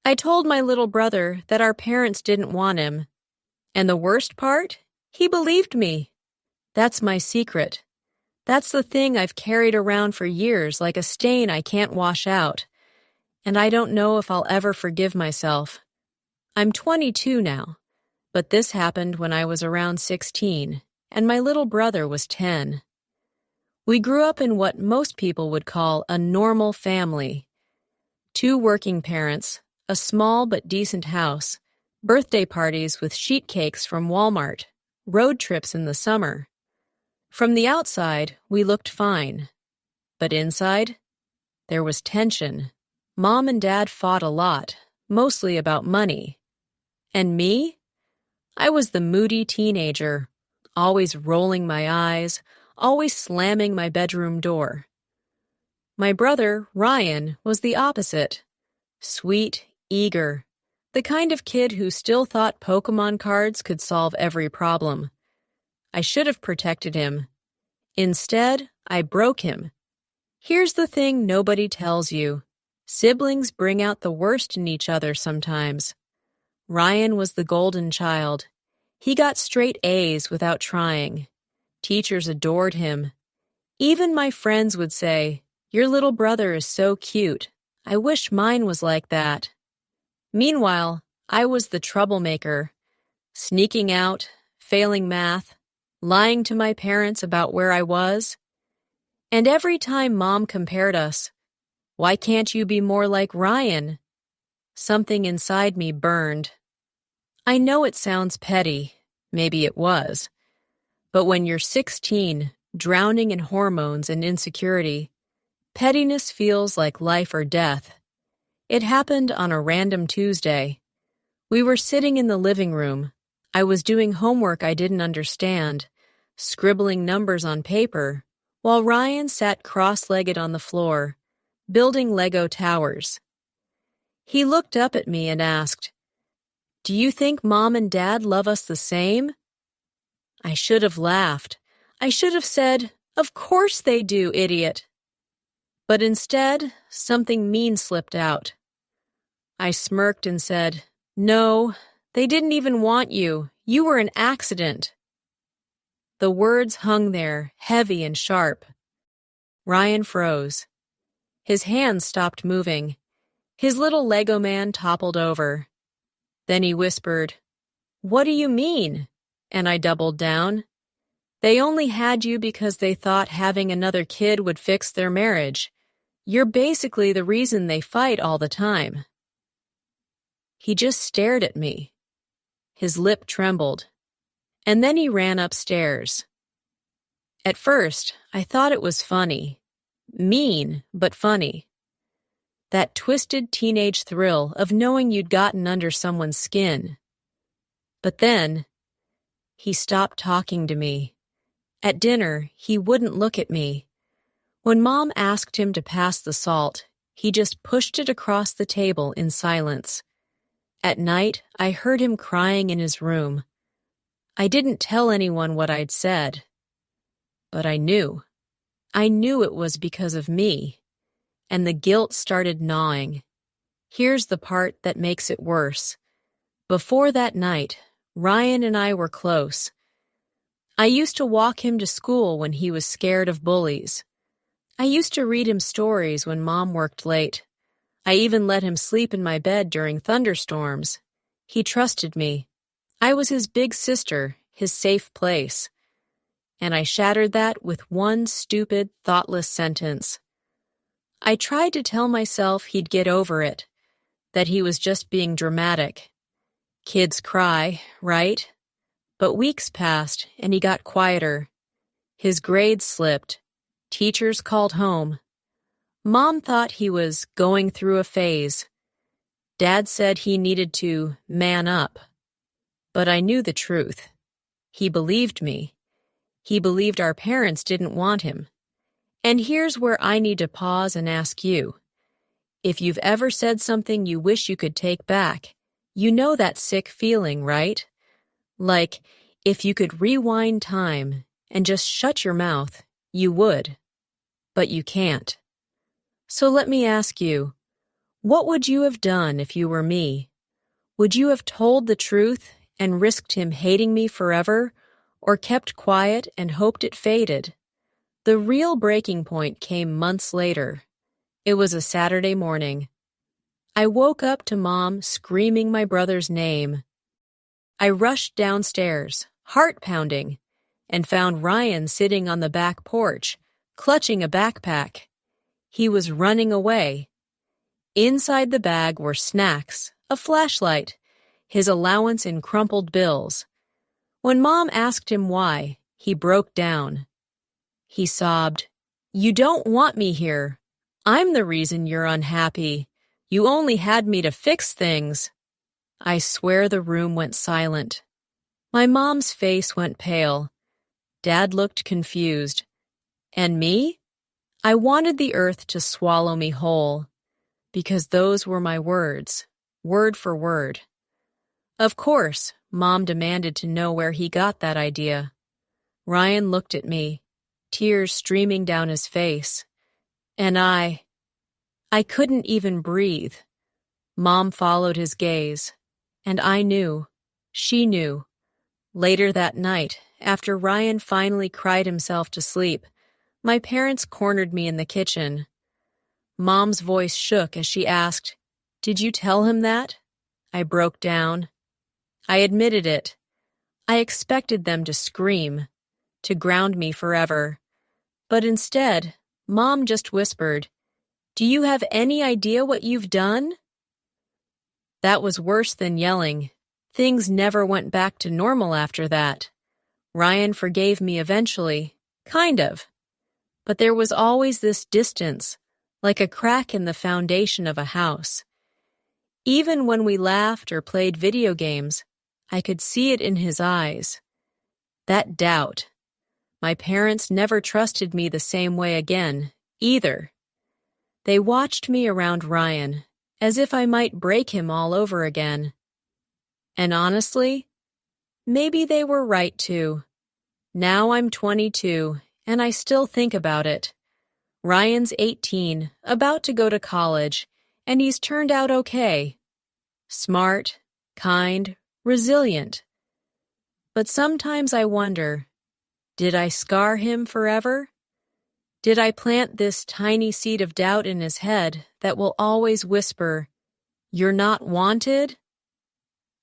I told my little brother that our parents didn't want him. And the worst part? He believed me. That's my secret. That's the thing I've carried around for years like a stain I can't wash out. And I don't know if I'll ever forgive myself. I'm 22 now, but this happened when I was around 16, and my little brother was 10. We grew up in what most people would call a normal family. 2 working parents, a small but decent house, birthday parties with sheet cakes from Walmart, road trips in the summer. From the outside, we looked fine. But inside, there was tension. Mom and Dad fought a lot, mostly about money. And me? I was the moody teenager, always rolling my eyes, always slamming my bedroom door. My brother, Ryan, was the opposite. Sweet, eager, the kind of kid who still thought Pokemon cards could solve every problem. I should have protected him. Instead, I broke him. Here's the thing nobody tells you. Siblings bring out the worst in each other sometimes. Ryan was the golden child. He got straight A's without trying. Teachers adored him. Even my friends would say, "Your little brother is so cute. I wish mine was like that." Meanwhile, I was the troublemaker, sneaking out, failing math, lying to my parents about where I was. And every time Mom compared us, "Why can't you be more like Ryan?" something inside me burned. I know it sounds petty, maybe it was, but when you're 16, drowning in hormones and insecurity, pettiness feels like life or death. It happened on a random Tuesday. We were sitting in the living room. I was doing homework I didn't understand, scribbling numbers on paper, while Ryan sat cross-legged on the floor, building Lego towers. He looked up at me and asked, "Do you think Mom and Dad love us the same?" I should have laughed. I should have said, "Of course they do, idiot." But instead, something mean slipped out. I smirked and said, "No, they didn't even want you. You were an accident." The words hung there, heavy and sharp. Ryan froze. His hands stopped moving. His little Lego man toppled over. Then he whispered, "What do you mean?" And I doubled down. "They only had you because they thought having another kid would fix their marriage. You're basically the reason they fight all the time." He just stared at me. His lip trembled. And then he ran upstairs. At first, I thought it was funny. Mean, but funny. That twisted teenage thrill of knowing you'd gotten under someone's skin. But then, he stopped talking to me. At dinner, he wouldn't look at me. When Mom asked him to pass the salt, he just pushed it across the table in silence. At night, I heard him crying in his room. I didn't tell anyone what I'd said. But I knew. I knew it was because of me. And the guilt started gnawing. Here's the part that makes it worse. Before that night, Ryan and I were close. I used to walk him to school when he was scared of bullies. I used to read him stories when Mom worked late. I even let him sleep in my bed during thunderstorms. He trusted me. I was his big sister, his safe place. And I shattered that with one stupid, thoughtless sentence. I tried to tell myself he'd get over it, that he was just being dramatic. Kids cry, right? But weeks passed, and he got quieter. His grades slipped. Teachers called home. Mom thought he was going through a phase. Dad said he needed to man up. But I knew the truth. He believed me. He believed our parents didn't want him. And here's where I need to pause and ask you. If you've ever said something you wish you could take back, you know that sick feeling, right? Like, if you could rewind time and just shut your mouth, you would. But you can't. So let me ask you, What would you have done if you were me? Would you have told the truth and risked him hating me forever, or kept quiet and hoped it faded? The real breaking point came months later. It was a Saturday morning. I woke up to Mom screaming my brother's name. I rushed downstairs, heart pounding, and found Ryan sitting on the back porch, clutching a backpack. He was running away. Inside the bag were snacks, a flashlight, his allowance in crumpled bills. When Mom asked him why, he broke down. He sobbed, "You don't want me here. I'm the reason you're unhappy. You only had me to fix things." I swear the room went silent. My mom's face went pale. Dad looked confused. And me? I wanted the earth to swallow me whole, because those were my words, word for word. Of course, Mom demanded to know where he got that idea. Ryan looked at me, tears streaming down his face. And I couldn't even breathe. Mom followed his gaze, and I knew, she knew. Later that night, after Ryan finally cried himself to sleep, my parents cornered me in the kitchen. Mom's voice shook as she asked, "Did you tell him that?" I broke down. I admitted it. I expected them to scream, to ground me forever. But instead, Mom just whispered, "Do you have any idea what you've done?" That was worse than yelling. Things never went back to normal after that. Ryan forgave me eventually, kind of. But there was always this distance, like a crack in the foundation of a house. Even when we laughed or played video games, I could see it in his eyes. That doubt. My parents never trusted me the same way again, either. They watched me around Ryan, as if I might break him all over again. And honestly, maybe they were right too. Now I'm 22, and I still think about it. Ryan's 18, about to go to college, and he's turned out okay. Smart, kind, resilient. But sometimes I wonder, did I scar him forever? Did I plant this tiny seed of doubt in his head that will always whisper, "You're not wanted"?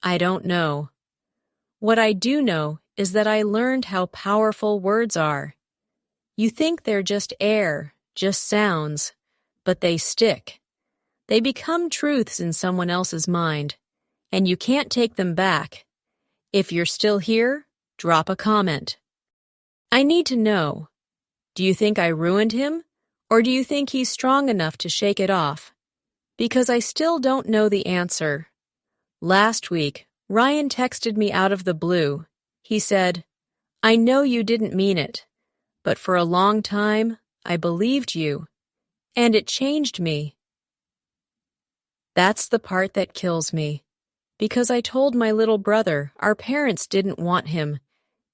I don't know. What I do know is that I learned how powerful words are. You think they're just air, just sounds, but they stick. They become truths in someone else's mind, and you can't take them back. If you're still here, drop a comment. I need to know, do you think I ruined him, or do you think he's strong enough to shake it off? Because I still don't know the answer. Last week, Ryan texted me out of the blue. He said, "I know you didn't mean it, but for a long time, I believed you, and it changed me." That's the part that kills me, because I told my little brother our parents didn't want him,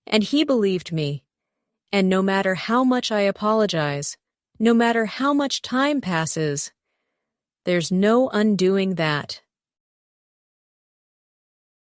and he believed me. And no matter how much I apologize, no matter how much time passes, there's no undoing that.